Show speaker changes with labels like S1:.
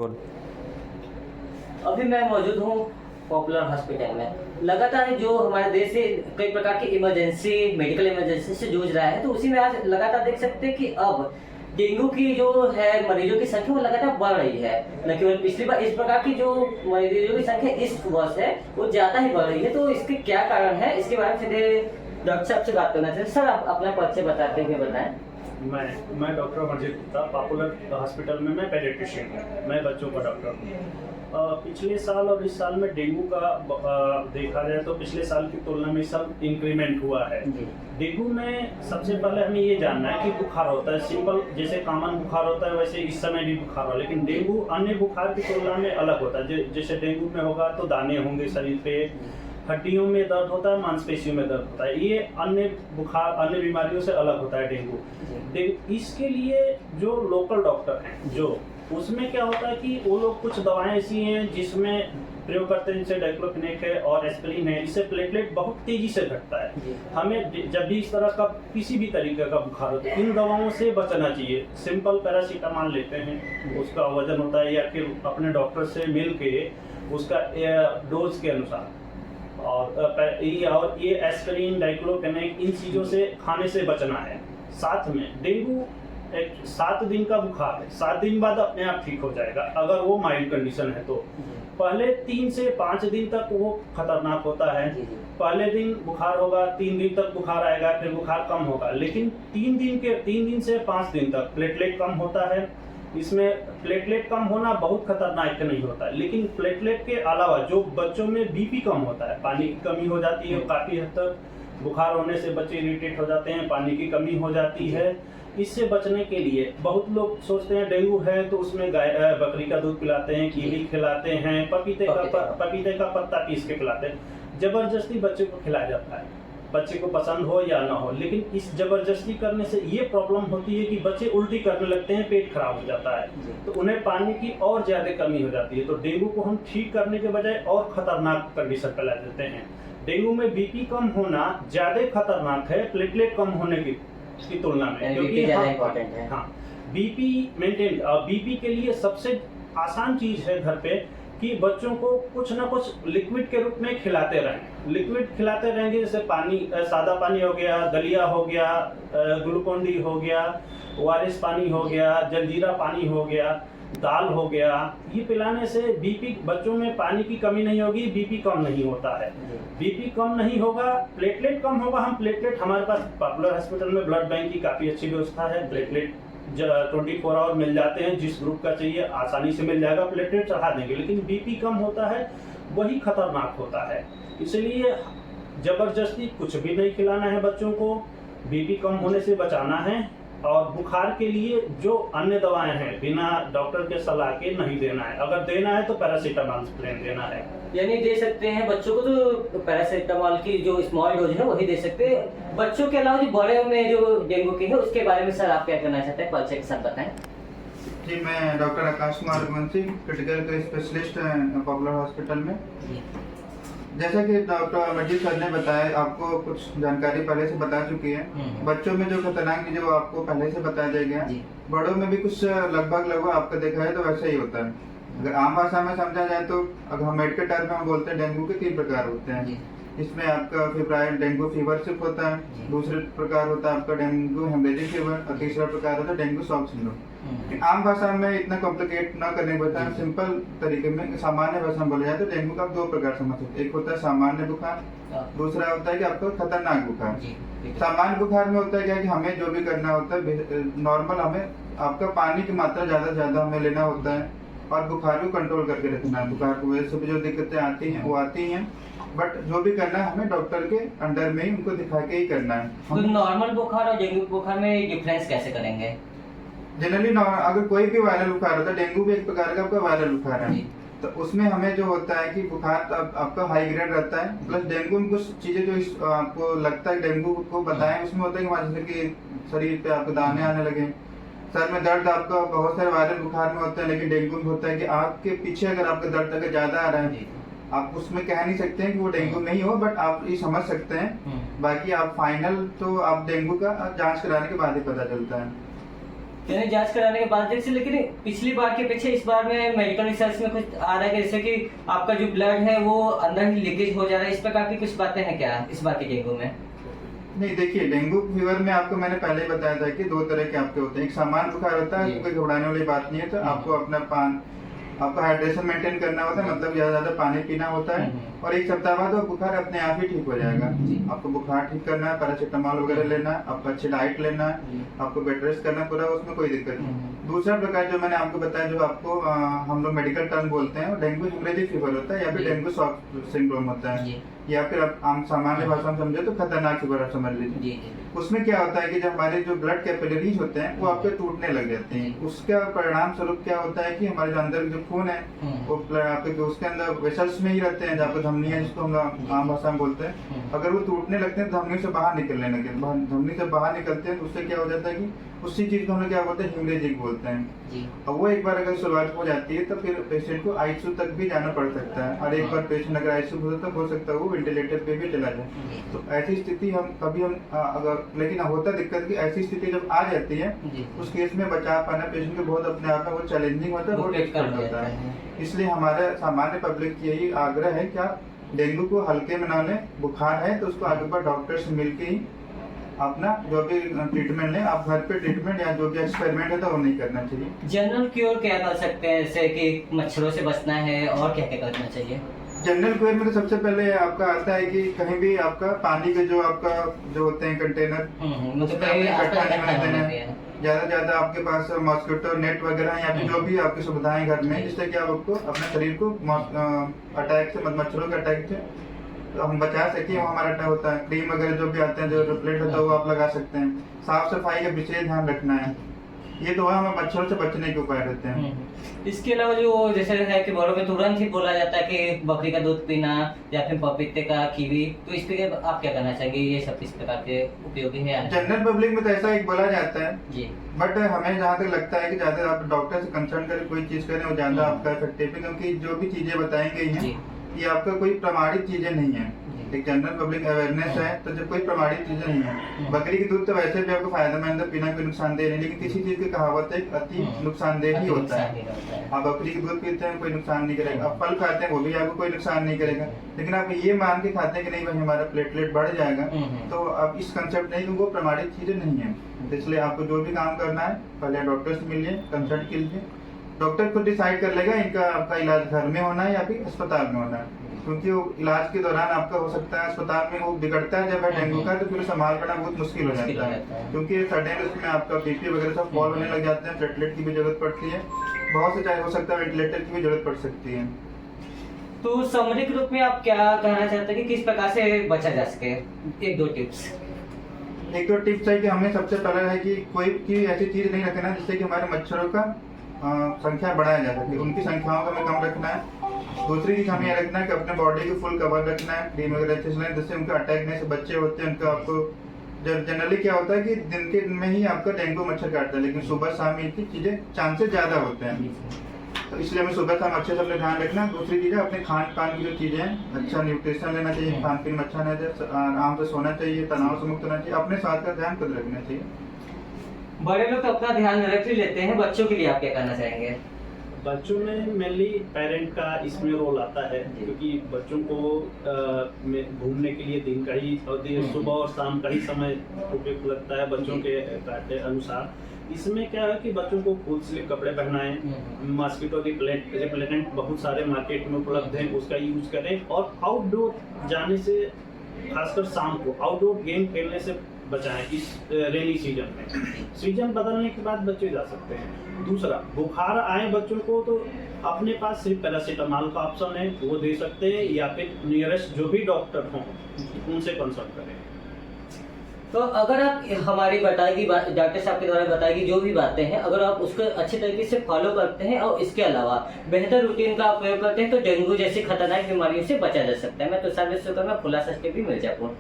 S1: Report.
S2: अभी मैं मौजूद हूँ पॉपुलर हॉस्पिटल में। लगातार जो हमारे देश से कई प्रकार की इमरजेंसी, मेडिकल इमरजेंसी से जूझ रहा है, तो उसी में आज लगातार देख सकते हैं कि अब डेंगू की जो है मरीजों की संख्या वो लगातार बढ़ रही है। न केवल पिछली बार, इस प्रकार की जो मरीजों की संख्या इस वर्ष है वो ज़्यादा ही बढ़ रही है। तो इसके क्या कारण है, इसके बारे में सीधे डॉक्टर साहब से बात करना चाहिए। सर, आप अपना परिचय बताते हुए बताएं।
S3: मैं doctor Amarjeet Gupta, popular hospital में मैं पेडियाट्रिशियन हूँ। मैं बच्चों का डॉक्टर हूँ। पिछले साल और इस साल में डेंगू का देखा जाए तो पिछले साल की तुलना में सब इंक्रीमेंट हुआ है। डेंगू में सबसे पहले हमें ये जानना है कि बुखार होता है, सिंपल जैसे कॉमन बुखार होता है वैसे इस समय भी बुखार हो, लेकिन डेंगू अन्य बुखार की तुलना में अलग होता है। जैसे डेंगू में होगा तो दाने होंगे शरीर पे, हड्डियों में दर्द होता है, मांसपेशियों में दर्द होता है। ये अन्य बुखार, अन्य बीमारियों से अलग होता है डेंगू। इसके लिए जो लोकल डॉक्टर हैं, जो उसमें क्या होता है कि वो लोग कुछ दवाएं ऐसी हैं जिसमें प्रयोग करते हैं, जैसे डाइक्लोफिनेक है और एस्पिरिन है। इससे प्लेटलेट बहुत तेजी से घटता है। हमें जब भी इस तरह का किसी भी तरीके का बुखार हो तो इन दवाओं से बचना चाहिए। सिंपल पैरासीटामोल लेते हैं, उसका वजन होता है, या फिर अपने डॉक्टर से मिल के उसका डोज के अनुसार, और ये एस्पिरिन, डाइक्लोफिनेक, इन चीज़ों से खाने से बचना है। साथ में डेंगू एक 7 दिन का बुखार है, 7 दिन बाद अपने आप ठीक हो जाएगा अगर वो माइल्ड कंडीशन है तो। पहले 3 से 5 दिन तक वो खतरनाक होता है। पहले दिन बुखार होगा, 3 दिन तक बुखार आएगा, फिर बुखार कम होगा, लेकिन 3 दिन से 5 दिन तक प्लेटलेट कम होता है। इसमें प्लेटलेट कम होना बहुत खतरनाक नहीं होता, लेकिन प्लेटलेट के अलावा जो बच्चों में बीपी कम होता है, पानी की कमी हो जाती है, काफ़ी हद तक बुखार होने से बच्चे इरिटेट हो जाते हैं, पानी की कमी हो जाती है। इससे बचने के लिए बहुत लोग सोचते हैं डेंगू है तो उसमें बकरी का दूध पिलाते हैं, कीवी खिलाते हैं, पपीते का पत्ता पीस के पिलाते हैं। जबरदस्ती बच्चे को खिलाया जाता है, बच्चे को पसंद हो या ना हो, लेकिन इस जबरदस्ती करने से ये प्रॉब्लम होती है कि बच्चे उल्टी करने लगते हैं, पेट खराब हो जाता है, तो उन्हें पानी की और ज़्यादा कमी हो जाती है। तो डेंगू को हम ठीक करने के बजाय और खतरनाक कंडीशन पर ला देते हैं। डेंगू में बीपी कम होना ज़्यादा खतरनाक है प्लेटलेट कम होने की तुलना में, क्योंकि हाँ बीपी मेंटेन, बीपी के लिए सबसे आसान चीज़ है घर पे कि बच्चों को कुछ ना कुछ लिक्विड के रूप में खिलाते रहें। लिक्विड खिलाते रहेंगे, जैसे पानी, सादा पानी हो गया, दलिया हो गया, ग्लूकोन डी हो गया, ओआरएस पानी हो गया, जलजीरा पानी हो गया, दाल हो गया। ये पिलाने से बीपी, बच्चों में पानी की कमी नहीं होगी, बीपी कम नहीं होता है। बीपी कम नहीं होगा, प्लेटलेट कम होगा। हम प्लेटलेट, हमारे पास पॉपुलर हॉस्पिटल में ब्लड बैंक की काफ़ी अच्छी व्यवस्था है। प्लेटलेट 24 आवर मिल जाते हैं, जिस ग्रुप का चाहिए आसानी से मिल जाएगा, प्लेटलेट चढ़ा देंगे। लेकिन बीपी कम होता है वही खतरनाक होता है, इसलिए जबरदस्ती कुछ भी नहीं खिलाना है बच्चों को, बीपी कम होने से बचाना है। और बुखार के लिए जो अन्य दवाएं हैं बिना डॉक्टर के सलाह के नहीं देना है। अगर देना है तो पैरासीटामोल प्लेन देना है,
S2: यानी दे सकते हैं बच्चों को तो पैरासीटामोल की जो स्मॉल डोज है वही दे सकते हैं। बच्चों के अलावा जो बड़े में जो डेंगू की है उसके बारे में सर आप क्या कहना चाहते हैं, परिचय के साथ बताएं।
S4: जी, मैं doctor Akash Kumar Raghuvanshi, critical care specialist हैं पॉपुलर हॉस्पिटल में। जैसा कि डॉक्टर अमरजीत सर ने बताया, आपको कुछ जानकारी पहले से बता चुकी है। बच्चों में जो खतरनाक चीजें वो आपको पहले से बताया जाएगा। बड़ों में भी कुछ लगभग आपका देखा है तो वैसा ही होता है। अगर आम भाषा में समझा जाए तो अगर हम मेडिकल टर्म में हम बोलते हैं डेंगू के 3 प्रकार होते हैं। इसमें आपका फेब्राइल डेंगू फीवर सिर्फ होता है, दूसरे प्रकार होता है आपका डेंगू हेमरेजिक फीवर, और तीसरा प्रकार होता है डेंगू शॉक सिंड्रोम। आम भाषा में इतना कॉम्प्लिकेट ना करने के बजाय सिंपल तरीके में सामान्य भाषा में बोला जाए तो डेंगू का 2 प्रकार समझ सकते हैं। एक होता है सामान्य बुखार, दूसरा होता है कि आपका खतरनाक बुखार। सामान्य बुखार में होता है क्या कि हमें जो भी करना होता है नॉर्मल, हमें आपका पानी की मात्रा ज्यादा से ज्यादा हमें लेना होता है और बुखार को कंट्रोल करके रखना है। बुखार की वजह से भी जो दिक्कतें आती हैं वो आती हैं, बट जो भी करना है हमें डॉक्टर के अंडर में ही उनको दिखा के ही करना है।
S2: तो नॉर्मल बुखार और डेंगू बुखार में डिफरेंस कैसे करेंगे?
S4: जनरली अगर कोई भी वायरल बुखार होता है, डेंगू भी एक प्रकार का आपका वायरल बुखार है, तो उसमें हमें जो होता है कि बुखार तो आपका हाई ग्रेड रहता है, प्लस डेंगू में कुछ चीजें जो आपको लगता है डेंगू को बताएं, उसमें होता है कि जैसे कि शरीर पे आपको दाने आने लगे, सर में दर्द। आपका बहुत सारे वायरल बुखार में होता है, लेकिन डेंगू में होता है कि आँख के पीछे अगर आपका दर्द अगर ज्यादा आ रहा है, आप उसमें कह नहीं सकते हैं कि वो डेंगू नहीं हो, बट आप ये समझ सकते हैं। बाकी आप फाइनल तो आप डेंगू का जांच कराने के बाद ही पता चलता है।
S2: यानी जांच कराने के बाद जैसे, लेकिन पिछली बार के पीछे इस बार में मेडिकल रिसर्च में कुछ आ रहा है कि जैसे कि आपका जो ब्लड है वो अंदर ही लीकेज हो जा रहा है, इस प्रकार की कुछ बातें हैं क्या इस बार के डेंगू में?
S4: नहीं, देखिए, डेंगू फीवर में आपको मैंने पहले ही बताया था कि 2 तरह के आपके होते हैं। एक सामान्य बुखार होता है, कोई घबराने वाली बात नहीं है। तो आपको हाइड्रेशन मेंटेन करना होता है, मतलब ज्यादा पानी पीना होता है, और 1 सप्ताह बाद वो बुखार अपने आप ही ठीक हो जाएगा। आपको बुखार ठीक करना है, पैरासीटामोल वगैरह लेना है, आपको अच्छी डाइट लेना है, आपको बेड रेस्ट करना पूरा, उसमें कोई दिक्कत नहीं। दूसरा प्रकार जो मैंने आपको बताया, जो आपको हम लोग मेडिकल टर्म बोलते हैं, डेंगू हेमरेजिक फीवर होता है, या फिर डेंगू शॉक सिंड्रोम होता है, या फिर आप आम सामान्य भाषा में समझे तो खतरनाक फीवर आप समझ लीजिए। उसमें क्या होता है कि जब हमारे जो ब्लड कैपिलरीज होते हैं वो आपके टूटने लग जाते हैं। उसका परिणाम स्वरूप क्या होता है कि हमारे जो अंदर जो खून है वो आपके उसके अंदर वेसल्स में ही रहते हैं, जहाँ पे धमनियां, जिसको हम आम भाषा में बोलते हैं, अगर वो टूटने लगते हैं धमनी से बाहर निकलने लगे, धमनी से बाहर निकलते हैं तो उससे क्या हो जाता है कि उसी चीज को हम लोग क्या बोलते हैं, हेमरेजिक बोलते हैं। और वो एक बार अगर शुरुआत हो जाती है तो फिर पेशेंट को आईसीयू तक भी जाना पड़ सकता है, और एक बार पेशेंट अगर आईसीयू हो सकता है वो वेंटिलेटर पे भी चला जाए। तो ऐसी स्थिति अगर लेकिन होता दिक्कत की ऐसी स्थिति जब आ जाती है उस केस में बचा पाना पेशेंट को बहुत अपने आप में वो चैलेंजिंग होता है, बहुत डिफिकल्ट होता है। इसलिए हमारे सामान्य पब्लिक की यही आग्रह है कि आप डेंगू को हल्के में ना लें। बुखार है तो उसको आगे पर डॉक्टर से मिलके ही अपना जो भी ट्रीटमेंट लें। आप घर पे ट्रीटमेंट या जो भी एक्सपेरिमेंट है तो वो नहीं करना चाहिए।
S2: जनरल क्योर क्या कर सकते हैं, जैसे कि मच्छरों से बचना है, और क्या क्या करना चाहिए?
S4: जनरल क्योर में तो सबसे पहले आपका आता है कि कहीं भी आपका पानी के जो होते हैं कंटेनर, इकट्ठा नहीं होने देना। ज्यादा आपके पास मॉस्किटो नेट वगैरह या फिर जो भी आपकी सुविधाएं घर में, जिससे कि आप आपको अपने शरीर को अटैक से, मच्छरों के अटैक से तो हम बचा सके। वो हमारा अटैक होता है, क्रीम वगैरह जो भी आते हैं, जो रिप्लेट होता है वो आप लगा सकते हैं। साफ सफाई का विशेष ध्यान रखना है। ये तो हमें मच्छरों से बचने के उपाय रहते हैं।
S2: इसके अलावा जो जैसे है कि बड़ों में तुरंत ही बोला जाता है कि बकरी का दूध पीना या फिर पपीते का, कीवी, तो इस पे आप क्या करना चाहेंगे? ये सब किस प्रकार के उपयोगी है?
S4: जनरल पब्लिक में तो ऐसा एक बोला जाता है
S2: जी,
S4: बट हमें जहाँ तक लगता है कि ज्यादा आप डॉक्टर से कंसल्ट करें, कोई चीज करें वो ज्यादा आपका इफेक्टिव है, क्योंकि जो भी चीजें बताई गई हैं ये आपका कोई प्रमाणित चीजें नहीं है। एक जनरल पब्लिक अवेयरनेस है, तो जब कोई प्रमाणित चीजें नहीं है। बकरी की दूध तो वैसे भी आपको फायदेमंद है, पीना कोई नुकसानदेह नहीं, लेकिन किसी चीज की कहावत है अति नुकसानदेह ही होता है। आप बकरी की दूध पीते हैं कोई नुकसान नहीं करेगा, आप फल खाते हैं वो भी आपको कोई नुकसान नहीं करेगा, लेकिन आप ये मान के खाते हैं कि नहीं भाई हमारा प्लेटलेट बढ़ जाएगा, तो आप इस कंसेप्ट नहीं, क्योंकि वो प्रमाणित चीजें नहीं है। इसलिए आपको जो भी काम करना है पहले डॉक्टर से मिलिए, कंसल्ट कीजिए। डॉक्टर खुद डिसाइड कर लेगा इनका आपका इलाज घर में होना है या फिर अस्पताल में होना है, क्योंकि वो इलाज के दौरान आपका हो सकता है अस्पताल में वो बिगड़ता है जब है डेंगू का, तो फिर संभाल पाना बहुत मुश्किल हो जाता है, क्योंकि सडन उसमें आपका बीपी वगैरह सब फॉल होने लग जाते हैं, प्लेटलेट की भी जरूरत पड़ती है, बहुत से चाहे हो सकता है वेंटिलेटर की भी जरूरत पड़ सकती है।
S2: तो सामरिक रूप में आप क्या कहना चाहते हैं कि किस प्रकार से बचा जा सके? 1-2 टिप्स
S4: है कि हमें सबसे पहला है कि कोई की ऐसी चीज नहीं रखना जिससे कि हमारे मच्छरों का संख्या बढ़ाया जा सके, उनकी संख्याओं को हमें कम रखना है। दूसरी चीज हमें यह रखना है कि अपने बॉडी को फुल कवर रखना है, क्रीम वगैरह अच्छे से, जिससे उनका अटैक नहीं से बच्चे होते हैं उनका आपको जनरली क्या होता है कि दिन के में ही आपका डेंगू मच्छर काटता है, लेकिन सुबह शाम इनकी चीजें चांसेस ज्यादा होते हैं, तो इसलिए हमें सुबह शाम अच्छे से अपने ध्यान रखना। दूसरी चीज है अपने खान पान की जो चीजें हैं, अच्छा न्यूट्रिशन लेना चाहिए, खान पीन में अच्छा रहना चाहिए, आराम से सोना चाहिए, तनाव से मुक्त होना चाहिए, अपने स्वास्थ्य का ध्यान खुद रखना चाहिए।
S2: बड़े लोग तो अपना ध्यान रख ही लेते हैं, बच्चों के लिए आप क्या करना चाहेंगे?
S3: बच्चों में मेनली पेरेंट का इसमें रोल आता है, क्योंकि बच्चों को घूमने के लिए दिन का ही और सुबह और शाम का ही समय उपयुक्त लगता है बच्चों के अनुसार। इसमें क्या है कि बच्चों को फुल स्लीव कपड़े पहनाएं, मॉस्किटो रिपेलेंट बहुत सारे मार्केट में उपलब्ध हैं, उसका यूज करें, और आउटडोर जाने से खासकर शाम को आउटडोर गेम खेलने से बचाएं। इस रेनी सीजन में, सीजन बदलने के बाद बच्चे जा सकते हैं। दूसरा, बुखार आए बच्चों को तो अपने पास सिर्फ पैरासीटामोल का ऑप्शन है, वो दे सकते हैं, या फिर नियरेस्ट जो भी डॉक्टर हों उनसे कंसल्ट करें।
S2: तो अगर आप हमारी बताई गई डॉक्टर साहब के द्वारा बताई गई जो भी बातें हैं, अगर आप उसको अच्छे तरीके से फॉलो करते हैं और इसके अलावा बेहतर रूटीन का उपयोग करते हैं, तो डेंगू जैसी खतरनाक बीमारियों से बचा जा सकता है। मैं तुषार विश्वकर्मा, खुलासा टीवी, मिर्जापुर।